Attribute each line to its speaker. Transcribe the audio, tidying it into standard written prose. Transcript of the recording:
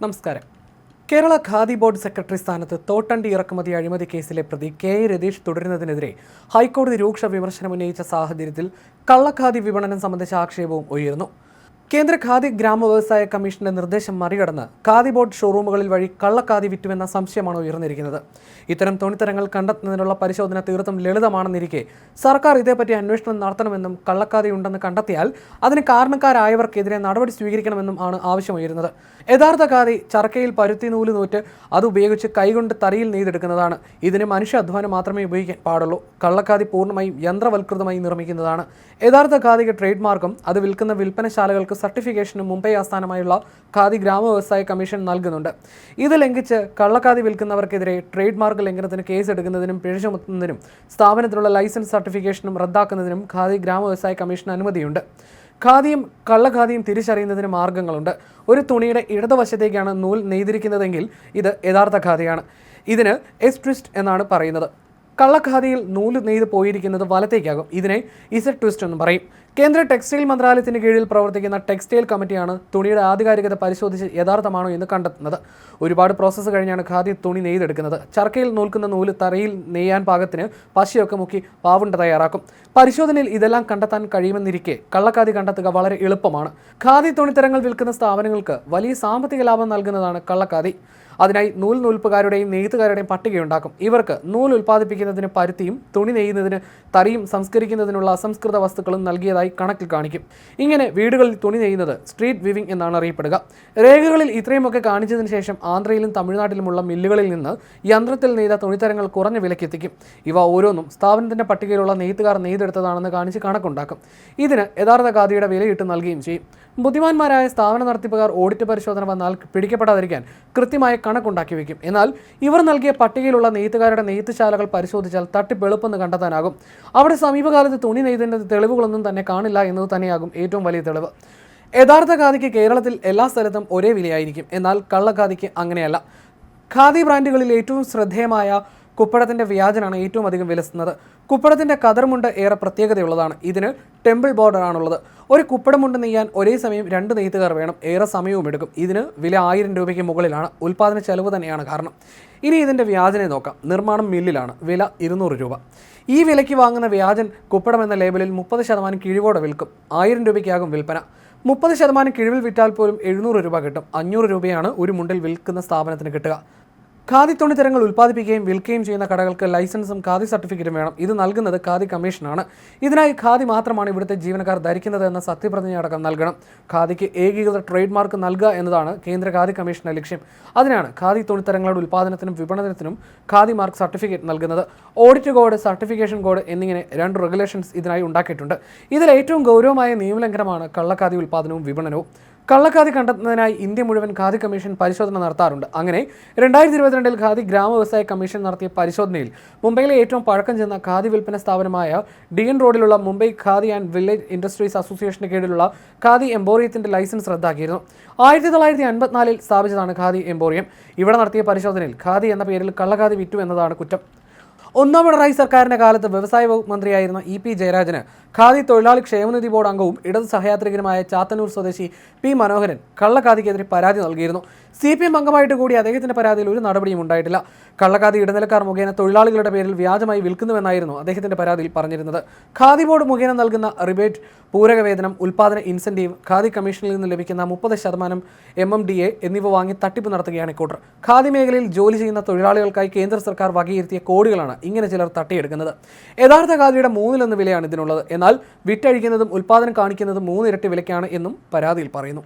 Speaker 1: നമസ്കാരം. Kerala khadi board secretary സ്ഥാനത്ത് തോട്ടണ്ടി ഇറക്കുമതി അഴിമതി കേസിലെ പ്രതി കെ രതീഷ് തുടരുന്നതിനെതിരെ ഹൈക്കോടതി രൂക്ഷ വിമർശനം ഉന്നയിച്ച സാഹചര്യത്തിൽ കള്ളഖാദി വിപണനം സംബന്ധിച്ച ആക്ഷേപവും ഉയർന്നു. കേന്ദ്ര ഖാദി ഗ്രാമ വ്യവസായ കമ്മീഷന്റെ നിർദ്ദേശം മറികടന്ന് ഖാദി ബോർഡ് ഷോറൂമുകളിൽ വഴി കള്ളഖാദി വിറ്റുവെന്ന സംശയമാണ് ഉയർന്നിരിക്കുന്നത്. ഇത്തരം തുണിത്തരങ്ങൾ കണ്ടെത്തുന്നതിനുള്ള പരിശോധന തീർത്തും ലളിതമാണെന്നിരിക്കെ സർക്കാർ ഇതേപ്പറ്റി അന്വേഷണം നടത്തണമെന്നും കള്ളഖാദി ഉണ്ടെന്ന് കണ്ടെത്തിയാൽ അതിന് കാരണക്കാരായവർക്കെതിരെ നടപടി സ്വീകരിക്കണമെന്നും ആണ് ആവശ്യമുയരുന്നത്. യഥാർത്ഥ ഖാദി ചർക്കയിൽ പരുത്തി നൂല് നൂറ്റ് അത് ഉപയോഗിച്ച് കൈകൊണ്ട് തറിയിൽ നെയ്തെടുക്കുന്നതാണ്. ഇതിന് മനുഷ്യ അധ്വാനം മാത്രമേ ഉപയോഗിക്കാൻ പാടുള്ളൂ. കള്ളഖാദി പൂർണ്ണമായും യന്ത്രവൽകൃതമായി നിർമ്മിക്കുന്നതാണ്. യഥാർത്ഥ ഖാദിക്ക് ട്രേഡ് മാർക്കും അത് വിൽക്കുന്ന വിൽപ്പനശാലകൾക്ക് സർട്ടിഫിക്കേഷനും മുംബൈ ആസ്ഥാനമായുള്ള ഖാദി ഗ്രാമ വ്യവസായ കമ്മീഷൻ നൽകുന്നുണ്ട്. ഇത് ലംഘിച്ച് കള്ളഖാദി വിൽക്കുന്നവർക്കെതിരെ ട്രേഡ് മാർക്ക് ലംഘനത്തിന് കേസെടുക്കുന്നതിനും പിഴ ചുമത്തുന്നതിനും സ്ഥാപനത്തിലുള്ള ലൈസൻസ് സർട്ടിഫിക്കേഷനും റദ്ദാക്കുന്നതിനും ഖാദി ഗ്രാമ വ്യവസായ കമ്മീഷൻ അനുമതിയുണ്ട്. ഖാദിയും കള്ളഖാദിയും തിരിച്ചറിയുന്നതിന് മാർഗങ്ങളുണ്ട്. ഒരു തുണിയുടെ ഇടതുവശത്തേക്കാണ് നൂൽ നെയ്തിരിക്കുന്നതെങ്കിൽ ഇത് യഥാർത്ഥ ഖാദിയാണ്. ഇതിന് എസ് ട്വിസ്റ്റ് എന്നാണ് പറയുന്നത്. കള്ളഖാദിയിൽ നൂല് നെയ്ത് പോയിരിക്കുന്നത് വലത്തേക്കാകും. ഇതിനെ ഇസഡ് ട്വിസ്റ്റ് എന്നും പറയും. കേന്ദ്ര ടെക്സ്റ്റൈൽ മന്ത്രാലയത്തിന് കീഴിൽ പ്രവർത്തിക്കുന്ന ടെക്സ്റ്റൈൽ കമ്മിറ്റിയാണ് തുണിയുടെ ആധികാരികത പരിശോധിച്ച് യഥാർത്ഥമാണോ എന്ന് കണ്ടെത്തുന്നത്. ഒരുപാട് പ്രോസസ്സ് കഴിഞ്ഞാണ് ഖാദി തുണി നെയ്തെടുക്കുന്നത്. ചർക്കയിൽ നൂൽക്കുന്ന നൂല് തറയിൽ നെയ്യാൻ പാകത്തിന് പശയൊക്കെ മുക്കി പാവുണ്ട തയ്യാറാക്കും. പരിശോധനയിൽ ഇതെല്ലാം കണ്ടെത്താൻ കഴിയുമെന്നിരിക്കെ കള്ളഖാദി കണ്ടെത്തുക വളരെ എളുപ്പമാണ്. ഖാദി തുണിത്തരങ്ങൾ വിൽക്കുന്ന സ്ഥാപനങ്ങൾക്ക് വലിയ സാമ്പത്തിക ലാഭം നൽകുന്നതാണ് കള്ളഖാദി. അതിനായി നൂൽപ്പുകാരുടെയും നെയ്ത്തുകാരുടെയും പട്ടികയുണ്ടാക്കും. ഇവർക്ക് നൂൽ ഉൽപ്പാദിപ്പിക്കുന്നതിന് പരുത്തിയും തുണി നെയ്യുന്നതിന് തറിയും സംസ്കരിക്കുന്നതിനുള്ള അസംസ്കൃത വസ്തുക്കളും നൽകിയതായി കണക്കിൽ കാണിക്കും. ഇങ്ങനെ വീടുകളിൽ തുണി നെയ്യുന്നത് സ്ട്രീറ്റ് വീവിംഗ് എന്നാണ് അറിയപ്പെടുക. രേഖകളിൽ ഇത്രയുമൊക്കെ കാണിച്ചതിന് ശേഷം ആന്ധ്രയിലും തമിഴ്നാട്ടിലുമുള്ള മില്ലുകളിൽ നിന്ന് യന്ത്രത്തിൽ നെയ്ത തുണിത്തരങ്ങൾ കുറഞ്ഞ വിലയ്ക്ക് എത്തിക്കും. ഇവ ഓരോന്നും സ്ഥാപനത്തിന്റെ പട്ടികയിലുള്ള നെയ്ത്തുകാർ നെയ്തെടുത്തതാണെന്ന് കാണിച്ച് കണക്കുണ്ടാക്കും. ഇതിന് യഥാർത്ഥ ഖാദിയുടെ വിലയിട്ട് നൽകുകയും ചെയ്യും. ബുദ്ധിമാന്മാരായ സ്ഥാപന നടത്തിപ്പുകാർ ഓഡിറ്റ് പരിശോധന വന്നാൽ പിടിക്കപ്പെടാതിരിക്കാൻ കൃത്യമായ കണക്കുണ്ടാക്കി വയ്ക്കും. എന്നാൽ ഇവർ നൽകിയ പട്ടികയിലുള്ള നെയ്ത്തുകാരുടെ നെയ്ത്തുശാലകൾ പരിശോധിച്ചാൽ തട്ടിപ്പ് എളുപ്പമെന്ന് കണ്ടെത്താനാകും. അവിടെ സമീപകാലത്ത് തുണി നെയ്തതിൻ്റെ തെളിവുകളൊന്നും തന്നെ കാണില്ല എന്നത് തന്നെയാകും ഏറ്റവും വലിയ തെളിവ്. യഥാർത്ഥ ഖാദിക്ക് കേരളത്തിൽ എല്ലാ സ്ഥലത്തും ഒരേ വിലയായിരിക്കും. എന്നാൽ കള്ളഖാദിക്ക് അങ്ങനെയല്ല. ഖാദി ബ്രാൻഡുകളിൽ ഏറ്റവും ശ്രദ്ധേയമായ കുപ്പടത്തിൻ്റെ വ്യാജനാണ് ഏറ്റവും അധികം വിലസുന്നത്. കുപ്പടത്തിൻ്റെ കതർമുണ്ട് ഏറെ പ്രത്യേകതയുള്ളതാണ്. ഇതിന് ടെമ്പിൾ ബോർഡറാണുള്ളത്. ഒരു കുപ്പടമുണ്ട് നെയ്യാൻ ഒരേ സമയം 2 നെയ്ത്തുകാർ വേണം. ഏറെ സമയവും എടുക്കും. ഇതിന് വില 1000 രൂപയ്ക്ക് മുകളിലാണ്. ഉൽപ്പാദന ചെലവ് തന്നെയാണ് കാരണം. ഇനി ഇതിൻ്റെ വ്യാജനെ നോക്കാം. നിർമ്മാണം മില്ലിലാണ്. വില 200 രൂപ. ഈ വിലയ്ക്ക് വാങ്ങുന്ന വ്യാജൻ കുപ്പടം എന്ന ലേബലിൽ 30% കിഴിവോടെ വിൽക്കും. 1000 രൂപയ്ക്കാകും വിൽപ്പന. 30% കിഴിവിൽ വിറ്റാൽ പോലും 700 രൂപ കിട്ടും. 500 രൂപയാണ് ഒരു മുണ്ടിൽ വിൽക്കുന്ന സ്ഥാപനത്തിന് കിട്ടുക. ഖാദി തുണിത്തരങ്ങൾ ഉൽപ്പാദിപ്പിക്കുകയും വിൽക്കുകയും ചെയ്യുന്ന കടകൾക്ക് ലൈസൻസും ഖാദി സർട്ടിഫിക്കറ്റും വേണം. ഇത് നൽകുന്നത് ഖാദി കമ്മീഷനാണ്. ഇതിനായി ഖാദി മാത്രമാണ് ഇവിടുത്തെ ജീവനക്കാർ ധരിക്കുന്നത് എന്ന സത്യപ്രതിജ്ഞ അടക്കം നൽകണം. ഖാദിക്ക് ഏകീകൃത ട്രേഡ് മാർക്ക് നൽകുക എന്നതാണ് കേന്ദ്ര ഖാദി കമ്മീഷന്റെ ലക്ഷ്യം. അതിനാണ് ഖാദി തുണിത്തരങ്ങളുടെ ഉൽപ്പാദനത്തിനും വിപണനത്തിനും ഖാദി മാർക്ക് സർട്ടിഫിക്കറ്റ് നൽകുന്നത്. ഓഡിറ്റ് കോഡ്, സർട്ടിഫിക്കേഷൻ കോഡ് എന്നിങ്ങനെ 2 റെഗുലേഷൻസ് ഇതിനായി ഉണ്ടാക്കിയിട്ടുണ്ട്. ഇതിൽ ഏറ്റവും ഗൗരവമായ നിയമലംഘനമാണ് കള്ളഖാദി ഉൽപ്പാദനവും വിപണനവും. കള്ളഖാദി കണ്ടെത്തുന്നതിനായി ഇന്ത്യ മുഴുവൻ ഖാദി കമ്മീഷൻ പരിശോധന നടത്താറുണ്ട്. അങ്ങനെ 2022 ഖാദി ഗ്രാമ വ്യവസായ കമ്മീഷൻ നടത്തിയ പരിശോധനയിൽ മുംബൈയിലെ ഏറ്റവും പഴക്കം ചെന്ന ഖാദി വിൽപ്പന സ്ഥാപനമായ DN റോഡിലുള്ള Mumbai Khadi and village industries അസോസിയേഷന് കീഴിലുള്ള ഖാദി എംപോറിയത്തിന്റെ ലൈസൻസ് റദ്ദാക്കിയിരുന്നു. 1954 സ്ഥാപിച്ചതാണ് ഖാദി എംപോറിയം. ഇവിടെ നടത്തിയ പരിശോധനയിൽ ഖാദി എന്ന പേരിൽ കള്ളഖാദി വിറ്റു എന്നതാണ് കുറ്റം. ഒന്നാം പിണറായി സർക്കാരിന്റെ കാലത്ത് വ്യവസായ വകുപ്പ് മന്ത്രിയായിരുന്ന EP ജയരാജന് ഖാദി തൊഴിലാളി ക്ഷേമനിധി ബോർഡ് അംഗവും ഇടത് സഹയാത്രികനുമായ ചാത്തന്നൂർ സ്വദേശി P മനോഹരൻ കള്ളഖാദിക്കെതിരെ പരാതി നൽകിയിരുന്നു. CPM അംഗമായിട്ട് കൂടി അദ്ദേഹത്തിന്റെ പരാതിയിൽ ഒരു നടപടിയും ഉണ്ടായിട്ടില്ല. കള്ളഖാദി ഇടനിലക്കാർ മുഖേന തൊഴിലാളികളുടെ പേരിൽ വ്യാജമായി വിൽക്കുന്നുവെന്നായിരുന്നു അദ്ദേഹത്തിന്റെ പരാതിയിൽ പറഞ്ഞിരുന്നത്. ഖാദി ബോർഡ് മുഖേന നൽകുന്ന റിബേറ്റ്, പൂരകവേതനം, ഉൽപ്പാദന ഇൻസെന്റീവ്, ഖാദി കമ്മീഷനിൽ നിന്ന് ലഭിക്കുന്ന 30% MMDA എന്നിവ വാങ്ങി തട്ടിപ്പ് നടത്തുകയാണ് ഇക്കൂട്ടർ. ഖാദി മേഖലയിൽ ജോലി ചെയ്യുന്ന തൊഴിലാളികൾക്കായി കേന്ദ്ര സർക്കാർ വകയിരുത്തിയ കോടികളാണ് ഇങ്ങനെ ചിലർ തട്ടിയെടുക്കുന്നത്. യഥാർത്ഥ ഖാദിയുടെ 3 വിലയാണ് ഇതിനുള്ളത്. എന്നാൽ വിറ്റഴിക്കുന്നതും ഉൽപ്പാദനം കാണിക്കുന്നതും 3 ഇരട്ടി വിലയ്ക്കാണ് എന്നും പരാതിയിൽ പറയുന്നു.